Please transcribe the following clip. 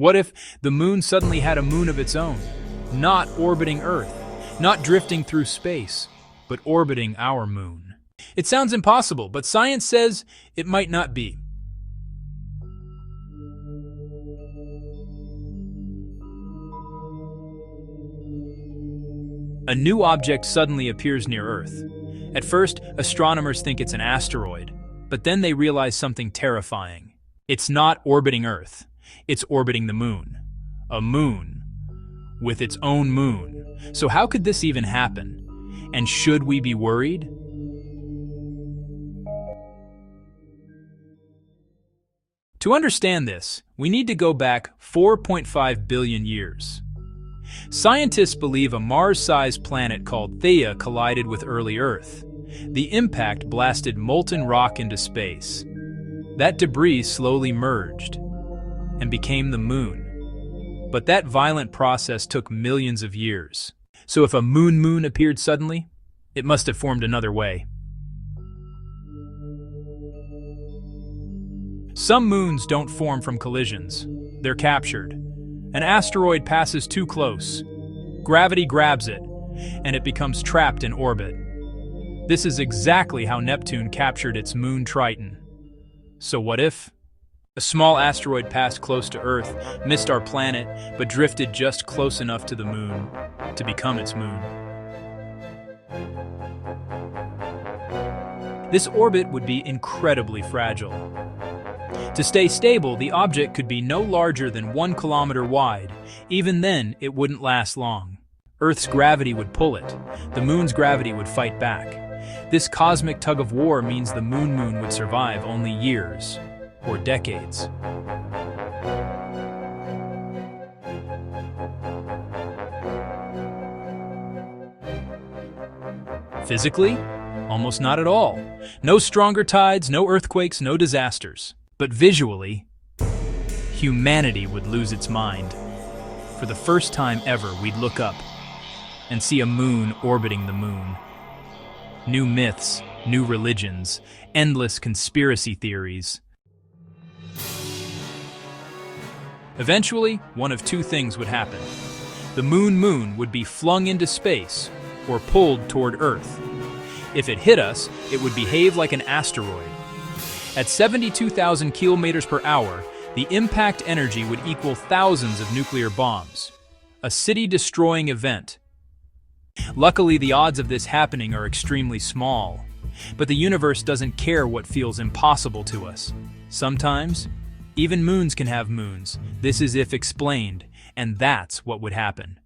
What if the moon suddenly had a moon of its own, not orbiting Earth, not drifting through space, but orbiting our moon? It sounds impossible, but science says it might not be. A new object suddenly appears near Earth. At first, astronomers think it's an asteroid, but then they realize something terrifying. It's not orbiting Earth, it's orbiting the moon. A moon with its own moon. So how could this even happen? And should we be worried? To understand this, we need to go back 4.5 billion years. Scientists believe a Mars-sized planet called Theia collided with early Earth. The impact blasted molten rock into space. That debris slowly merged and became the moon. But that violent process took millions of years. So if a moon appeared suddenly, it must have formed another way. Some moons don't form from collisions. They're captured. An asteroid passes too close. Gravity grabs it, and it becomes trapped in orbit. This is exactly how Neptune captured its moon Triton. So what if? A small asteroid passed close to Earth, missed our planet, but drifted just close enough to the moon to become its moon. This orbit would be incredibly fragile. To stay stable, the object could be no larger than 1 kilometer wide. Even then, it wouldn't last long. Earth's gravity would pull it. The moon's gravity would fight back. This cosmic tug-of-war means the moon would survive only years or decades. Physically, almost not at all. No stronger tides, no earthquakes, no disasters. But visually, humanity would lose its mind. For the first time ever, we'd look up and see a moon orbiting the moon. New myths, new religions, endless conspiracy theories. Eventually, one of two things would happen. The moon would be flung into space or pulled toward Earth. If it hit us, it would behave like an asteroid. At 72,000 kilometers per hour, the impact energy would equal thousands of nuclear bombs. A city-destroying event. Luckily, the odds of this happening are extremely small. But the universe doesn't care what feels impossible to us. Sometimes, even moons can have moons. This is if explained, and that's what would happen.